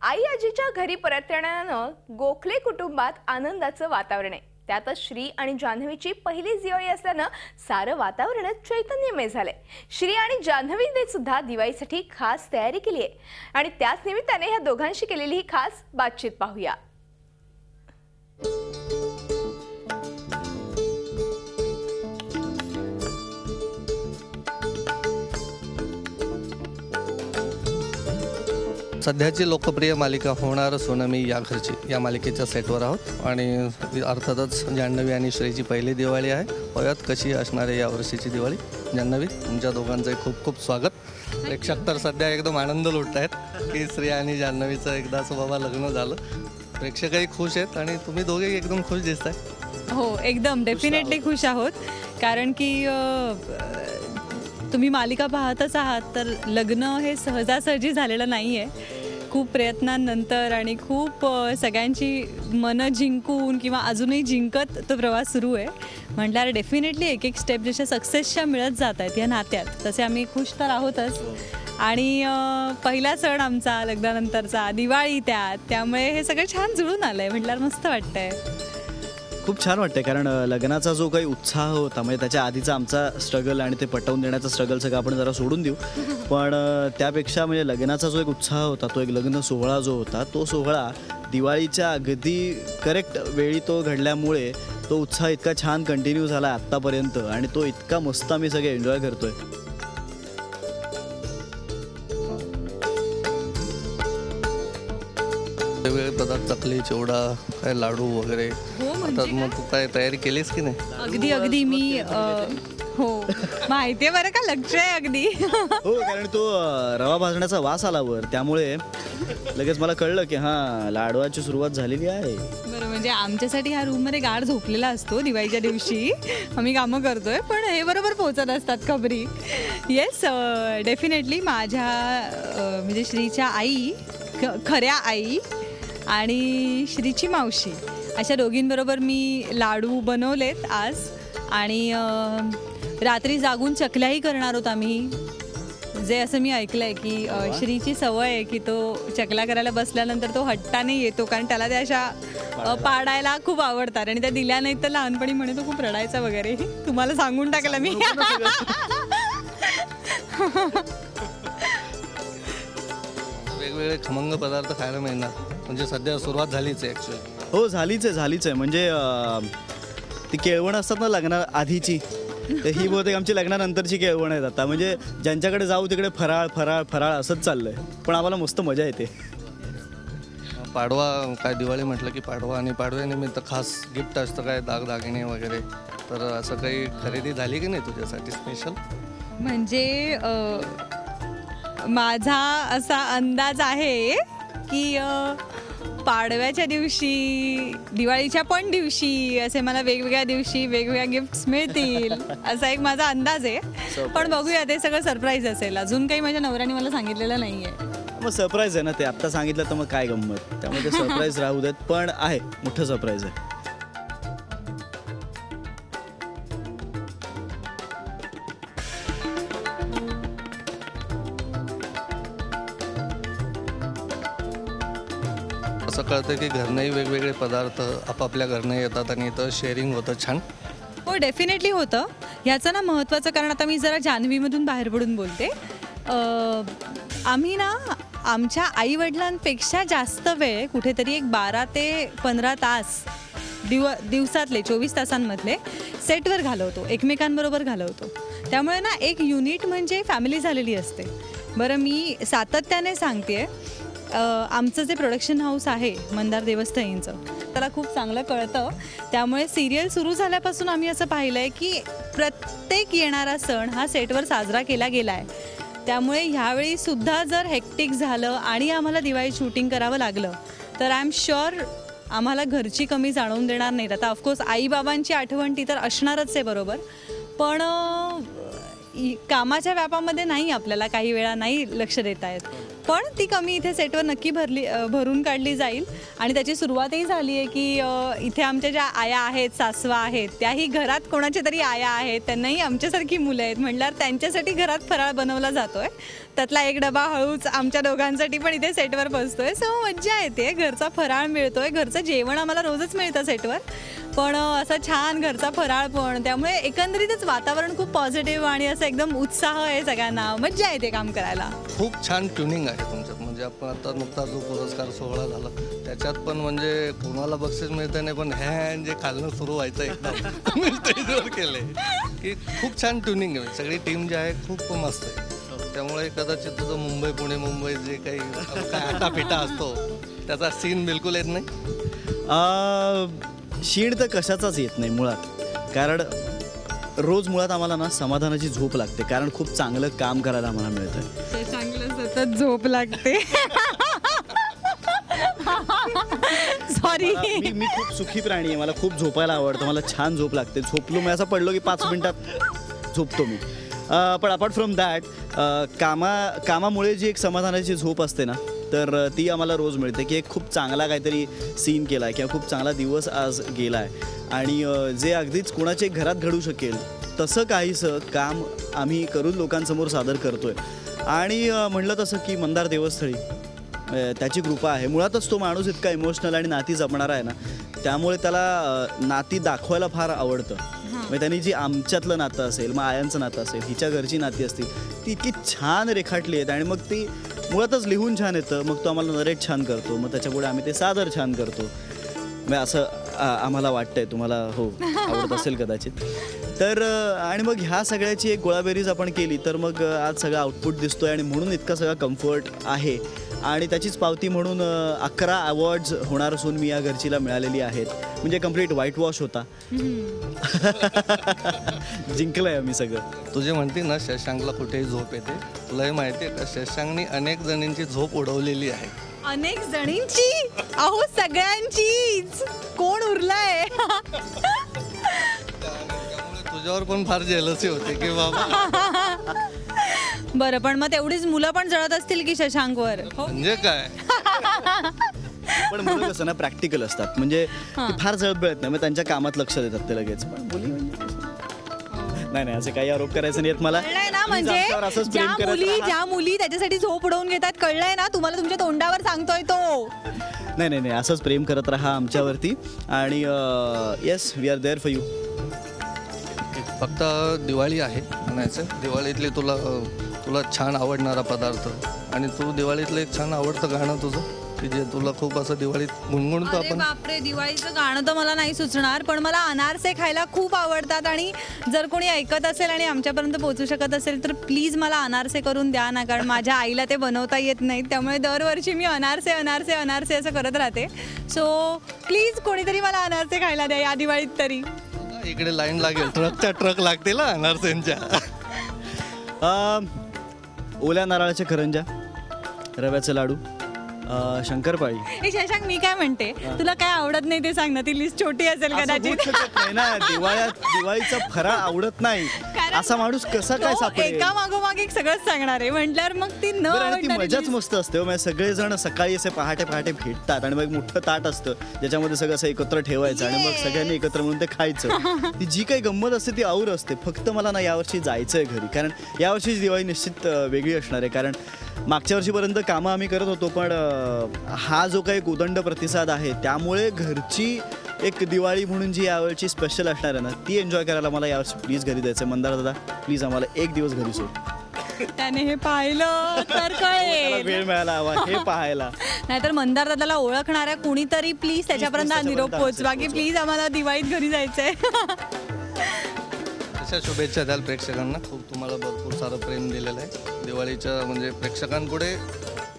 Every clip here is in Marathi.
आई आजीच्या घरी परतण्यानं गोखले कुटुंबात आनंदाचं वातावरण आहे। त्यातच श्री आणि जान्हवीची पहिली दिवाळी असल्यानं सारं वातावरणच चैतन्यमय झालंय। श्री आणि जान्हवीने सुद्धा दिवाळीसाठी खास तयारी केली आहे आणि त्याच निमित्ताने ह्या दोघांशी केलेली ही खास बातचीत पाहूया। सध्याची लोकप्रिय मालिका होणार सोनं मी या घरची या मालिकेच्या सेटवर आहोत आणि अर्थातच जान्हवी आणि श्रीची पहिली दिवाळी आहे। पाहूयात कशी असणार आहे यावर्षीची दिवाळी। जान्हवी, तुमच्या दोघांचं खूप खूप स्वागत। प्रेक्षक तर सध्या एकदम आनंद लुटत आहेत की श्री आणि जान्हवीचं एकदाचं बाबा लग्न झालं। प्रेक्षकही खुश आहेत आणि तुम्ही दोघे एकदम खुश दिसताय। हो, एकदम डेफिनेटली खुश आहोत, कारण की तुम्ही मालिका पाहतच आहात तर लग्न हे सहजासहजी झालेलं नाही आहे। खूप प्रयत्नांनंतर आणि खूप सगळ्यांची मनं जिंकून किंवा अजूनही जिंकत तो प्रवास सुरू आहे। म्हटल्यावर डेफिनेटली एक एक स्टेप जशा सक्सेसच्या मिळत जात आहेत या नात्यात, तसे आम्ही खुश तर आहोतच। आणि पहिला सण आमचा लग्नानंतरचा दिवाळी त्यामुळे हे सगळं छान जुळून आलं आहे। म्हटल्यावर मस्त वाटतंय, खूप छान वाटतं, कारण लग्नाचा जो काही उत्साह होता म्हणजे त्याच्या आधीचा आमचा स्ट्रगल आणि ते पटवून देण्याचा स्ट्रगल सगळं आपण जरा सोडून देऊ। पण त्यापेक्षा म्हणजे लग्नाचा जो एक उत्साह होता, तो एक लग्न सोहळा जो होता, तो सोहळा दिवाळीच्या अगदी करेक्ट वेळी तो घडल्यामुळे तो उत्साह इतका छान कंटिन्यू झाला आत्तापर्यंत आणि तो इतका मस्त आम्ही सगळे एन्जॉय करतोय। वेगवेगळे पदार्थ, चकली, चिवडा, काय लाडू वगैरे। आता मग तू काय तयारी केलीस की नाही? अगदी मी हो, माहितीये बरं का, लक्ष आहे अगदी। हो, कारण तो रवा भाजण्याचा वास आला वर, त्यामुळे लगेच मला कळलं की हां, लाडवाची सुरुवात झालेली आहे। बरं, म्हणजे आमच्यासाठी ह्या रूममध्ये गार्ड झोपलेला असतो दिवाळीच्या दिवशी, आम्ही कामं करतोय, पण हे बरोबर पोहोचत असतात खबरी। येस, डेफिनेटली माझ्या म्हणजे श्रीच्या आई, खऱ्या आई आणि श्रीची मावशी अशा दोघींबरोबर मी लाडू बनवलेत आज। आणि रात्री जागून चकल्याही करणार आहोत आम्ही, जे असं मी ऐकलंय की श्रीची सवय आहे की तो चकल्या करायला बसल्यानंतर तो हट्टाने येतो, कारण त्याला त्या अशा पाडायला खूप आवडतात आणि त्या दिल्या नाहीत तर लहानपणी म्हणे तो खूप रडायचा वगैरे। तुम्हाला सांगून टाकलं मी। वेगवेगळे खमंग पदार्थ खायला मिळणार, म्हणजे सध्या सुरुवात झालीच आहे ॲक्च्युअली। हो, झालीच आहे। म्हणजे ती केळवण असतात ना लग्ना आधीची, तर ही बहुतेक आमची लग्नानंतरची केळवण आहेत आता। म्हणजे ज्यांच्याकडे जाऊ तिकडे फराळ फराळ फराळ असंच चाललंय, पण आम्हाला मस्त मजा येते। पाडवा काय, दिवाळी म्हटलं की पाडवा आणि पाडव्यानिमित्त खास गिफ्ट असतं काय, दागदागिने वगैरे, तर असं काही खरेदी झाली की नाही तुझ्यासाठी स्पेशल? म्हणजे माझा असा अंदाज आहे की पाडव्याच्या दिवशी, दिवाळीच्या पण दिवशी असे मला वेगवेगळ्या दिवशी वेगवेगळ्या गिफ्ट्स मिळतील असा एक माझा अंदाज आहे। पण बघूया, ते सगळं सरप्राईज असेल। अजून काही माझ्या नवऱ्याने मला सांगितलेलं नाही आहे। मग सरप्राईज आहे ना ते, आत्ता सांगितलं तर मग काय गंमत, त्यामुळे ते सरप्राईज राहू देत, पण आहे मोठं सरप्राईज आहे। असं कळतं की घरनंही वेगवेगळे पदार्थ आपापल्या घरनं येतात आणि इथं शेअरिंग होतं छान। हो, डेफिनेटली होतं। ह्याचं ना महत्त्वाचं कारण, आता मी जरा जान्हवीमधून बाहेर पडून बोलते। आम्ही ना आमच्या आईवडिलांपेक्षा जास्त वेळ कुठेतरी एक 12 ते 15 तास दिवसातले 24 तासांमधले सेटवर घालवतो, एकमेकांबरोबर घालवतो। त्यामुळे ना एक युनिट म्हणजे फॅमिली झालेली असते। बरं, मी सातत्याने सांगते, आमचं जे प्रोडक्शन हाऊस आहे मंदार देवस्थानींचं, त्याला खूप चांगलं कळतं। त्यामुळे सिरियल सुरू झाल्यापासून आम्ही असं पाहिलं आहे की प्रत्येक येणारा सण हा सेटवर साजरा केला गेला आहे। त्यामुळे ह्यावेळी सुद्धा जर हेक्टिक झालं आणि आम्हाला दिवाळी शूटिंग करावं लागलं तर आय एम शुअर आम्हाला घरची कमी जाणवून देणार नाहीत। आता ऑफकोर्स आईबाबांची आठवण ती तर असणारच आहे बरोबर, पण कामाच्या व्यापामध्ये नाही, आपल्याला काही वेळा नाही लक्ष देता येत, पण ती कमी इथे सेटवर नक्की भरून काढली जाईल। आणि त्याची सुरुवातही झाली आहे की इथे आमच्या ज्या आया आहेत, सासवा आहेत, त्याही घरात कोणाच्या तरी आया आहेत, त्यांनाही आमच्यासारखी मुलं आहेत, म्हटल्यावर त्यांच्यासाठी घरात फराळ बनवला जातो आहे। त्यातला एक डबा हळूच आमच्या दोघांसाठी पण इथे सेटवर बसतोय. सो मज्जा येते, घरचा फराळ मिळतोय, घरचं जेवण आम्हाला रोजच मिळतं सेटवर, पण असं छान घरचा फराळ पण, त्यामुळे एकंदरीतच वातावरण खूप पॉझिटिव्ह आणि असं एकदम उत्साह आहे सगळ्यांना, मज्जा येते काम करायला. खूप छान ट्युनिंग आहे तुमच्यात. म्हणजे आपण आता नुकता जो पुरस्कार सोहळा झाला त्याच्यात पण म्हणजे कोणाला बक्षीस मिळतं नाही, पण ह्या जे खालनं सुरू व्हायचं एकदम तुम्ही स्टेजवर केले की खूप छान ट्युनिंग आहे. सगळी टीम जी आहे खूप मस्त आहे. त्यामुळे कदाचित तुझं मुंबई पुणे मुंबई जे काही काय आटापिटा असतो त्याचा सीन बिलकुल येत नाही. शीण तर कशाचाच येत नाही मुळात, कारण रोज मुळात आम्हाला ना समाधानाची झोप लागते, कारण खूप चांगलं काम करायला आम्हाला मिळतं. ते चांगलं सतत झोप लागते. सॉरी. मी खूप सुखी प्राणी आहे, मला खूप झोपायला आवडतं, मला छान झोप लागते. झोपलो मी असं पडलो की 5 मिनिटात झोपतो मी. पण अपार्ट फ्रॉम दॅट कामामुळे जी एक समाधानाची झोप असते ना, तर ती आम्हाला रोज मिळते की एक खूप चांगला काहीतरी सीन केला आहे किंवा खूप चांगला दिवस आज गेला आहे, आणि जे अगदीच कोणाच्या घरात घडू शकेल तसं काहीसं काम आम्ही करून लोकांसमोर सादर करतोय. आणि म्हणलं तसं की मंदार देवस्थळी त्याची कृपा आहे. मुळातच तो माणूस इतका इमोशनल आणि नाती जपणारा आहे ना, त्यामुळे त्याला नाती दाखवायला फार आवडतं. म्हणजे त्यांनी जी आमच्यातलं नातं असेल, मग आयांचं नातं असेल, हिच्या घरची नाती असतील, ती इतकी छान रेखाटली आहेत, आणि मग ती मुळातच लिहून छान येतं, मग तो आम्हाला नरेट छान करतो, मग त्याच्यापुढे आम्ही ते सादर छान करतो. मग असं आम्हाला वाटतंय, तुम्हाला हो आवडत असेल कदाचित. तर आणि मग ह्या सगळ्याची एक गोळाबेरीज आपण केली तर मग आज सगळा आउटपुट दिसतोय, आणि म्हणून इतका सगळा कम्फर्ट आहे. आणि त्याचीच पावती म्हणून 11 अवॉर्ड्स होणार असून मी या घरचीला मिळालेली आहेत. म्हणजे कम्प्लीट व्हाईट वॉश होता. जिंकलंय आम्ही सगळं. तुझे म्हणते ना शशांकला कुठेही झोप येते, तुलाही माहिती आहे का शशांकनी अनेक जणींची झोप उडवलेली आहे. अनेक जणींची, अहो सगळ्यांचीच, कोण उरलाय. त्यामुळे तुझ्यावर पण फार जेलसी होते की बाबा. बरं, पण मग तेवढीच मुलं पण जळत असतील की शशांकवर. म्हणजे काय. पण मुलं कसं ना प्रॅक्टिकल असतात, म्हणजे ती फार जळत बेळत नाही, मग त्यांच्या कामात लक्ष देतात ते लगेच. पण मुली नाही नाही, असे काही आरोप करायचे नाहीत मला. कळलंय ना, म्हणजे ज्या मुली त्याच्यासाठी झोप उडवून घेतात, कळलंय ना तुम्हाला, तुमच्या तोंडावर सांगतोय तो. नाही नाही नाही, असंच प्रेम करत राहा आमच्यावरती, आणि yes we are there for you. फक्त दिवाळी आहे म्हणायचं. दिवाळीतली तुला छान आवडणारा पदार्थ, आणि तू दिवाळीतलं एक छान आवडतं गाणं तुझं की जे तुला खूप असं दिवाळीत गुणगुणतो अरे आपण. बापरे, दिवाळीचं गाणं तर मला नाही सुचणार, पण मला अनारसे खायला खूप आवडतात, आणि जर कोणी ऐकत असेल आणि आमच्यापर्यंत पोहोचू शकत असेल तर प्लीज मला अनारसे करून द्या ना, कारण माझ्या आईला ते बनवता येत नाहीत, त्यामुळे दरवर्षी मी अनारसे अनारसे अनारसे असं करत राहते. सो प्लीज कोणीतरी मला अनारसे खायला द्या या दिवाळीत तरी. इकडे लाईन लागेल, ट्रक लागतील अनारसेंच्या. ओल्या नारळाच्या करंजा, रव्याचे लाडू, शंकरपाळी. ए शशांक, मी काय म्हणते, तुला काय आवडत नाही ते सांग ना, ती लिस्ट छोटी असेल असं कदाचित. होऊच शकत नाही ना, दिवाळीचा फराळ आवडत नाही असा माणूस कसा काय तो सापडेल. एका मागोमाग एक सगळंच सांगणार आहे म्हटल्यावर मग ती न बरं, आणि ती आवडणारी मजाच list. मस्त असते. म्हणजे सगळेजण सकाळी असे पहाटे पहाटे भेटतात, आणि मग मोठं ताट असतं ज्याच्यामध्ये सगळं असं एकत्र ठेवायचं, आणि मग सगळ्यांनी एकत्र म्हणून ते खायचं. ती जी काही गंमत असते ती आऊर असते. फक्त मला ना यावर्षी जायचंय घरी, कारण यावर्षीची दिवाळी निश्चित वेगळी असणार आहे. कारण मागच्या वर्षीपर्यंत कामं आम्ही करत होतो, पण हा जो काही उदंड प्रतिसाद आहे त्यामुळे घरची एक दिवाळी म्हणून जी यावर्षी स्पेशल असणार आहे ना, ती एन्जॉय करायला मला यावर्षी प्लीज घरी जायचं. मंदार दादा प्लीज आम्हाला एक दिवस घरी सोड. त्याने हे पाहिलं तर त्याला कळेल. वेळ मिळाला हवा हे पाहायला. नाहीतर मंदार दादाला ओळखणाऱ्या कुणीतरी प्लीज त्याच्यापर्यंत हा निरोप त्याच्यापर्यंत पोचवा की प्लीज आम्हाला दिवाळीत घरी जायचंय. अशा शुभेच्छा द्याल प्रेक्षकांना. खूप तुम्हाला भरपूर सारं प्रेम दिलेलं आहे दिवाळीच्या. म्हणजे प्रेक्षकांपुढे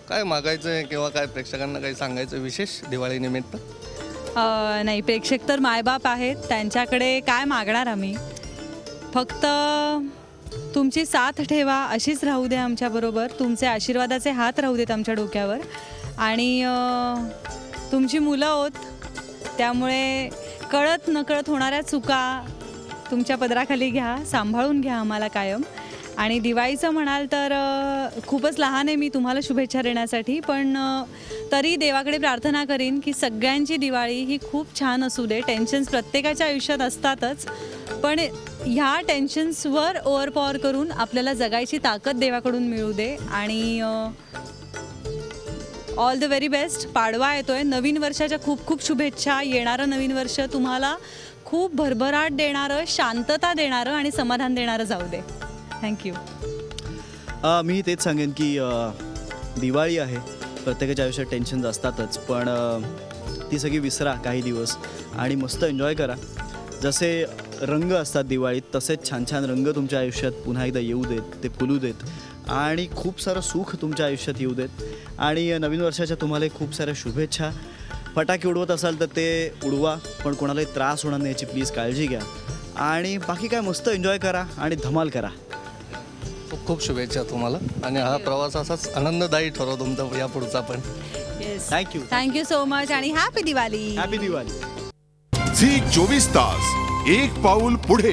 काय मागायचं आहे किंवा काय प्रेक्षकांना काही सांगायचं विशेष दिवाळीनिमित्त? नाही, प्रेक्षक तर मायबाप आहेत, त्यांच्याकडे काय मागणार आम्ही. फक्त तुमची साथ ठेवा, अशीच राहू द्या आमच्याबरोबर, तुमचे आशीर्वादाचे हात राहू देत आमच्या डोक्यावर, आणि तुमची मुलं आहोत त्यामुळे कळत नकळत होणाऱ्या चुका तुमच्या पदराखाली घ्या, सांभाळून घ्या आम्हाला कायम. आणि दिवाळीचं म्हणाल तर खूपच लहान आहे मी तुम्हाला शुभेच्छा देण्यासाठी, पण तरी देवाकडे प्रार्थना करीन की सगळ्यांची दिवाळी ही खूप छान असू दे. टेन्शन्स प्रत्येकाच्या आयुष्यात असतातच, पण ह्या टेन्शन्सवर ओव्हरपॉवर करून आपल्याला जगायची ताकद देवाकडून मिळू दे. आणि all the very best. Padwa येतोय, नवीन वर्षाच्या खूप खूप शुभेच्छा. येणारं नवीन वर्ष तुम्हाला खूप भरभराट देणारं, शांतता देणारं आणि समाधान देणारं जाऊ दे. थँक्यू. मी तेच सांगेन की दिवाळी आहे, प्रत्येकाच्या आयुष्यात टेन्शन्स असतातच, पण ती सगळी विसरा काही दिवस आणि मस्त एन्जॉय करा. जसे रंग असतात दिवाळीत, तसेच छान छान रंग तुमच्या आयुष्यात पुन्हा एकदा येऊ देत, ते फुलू देत आणि खूप सारं सुख तुमच्या आयुष्यात येऊ देत. आणि नवीन वर्षाच्या तुम्हाला खूप साऱ्या शुभेच्छा. फटाके उडवत असाल तर ते उडवा, पण कोणालाही त्रास होणार नाही याची प्लीज काळजी घ्या. आणि बाकी काय मस्त एन्जॉय करा आणि धमाल करा. खूप खूप शुभेच्छा तुम्हाला आणि हा प्रवास असाच आनंददायी ठरो तुमचा यापुढचा पण. Yes, thank you. Thank you so much आणि happy Diwali. Happy Diwali. Zee 24 तास, एक पाऊल पुढे.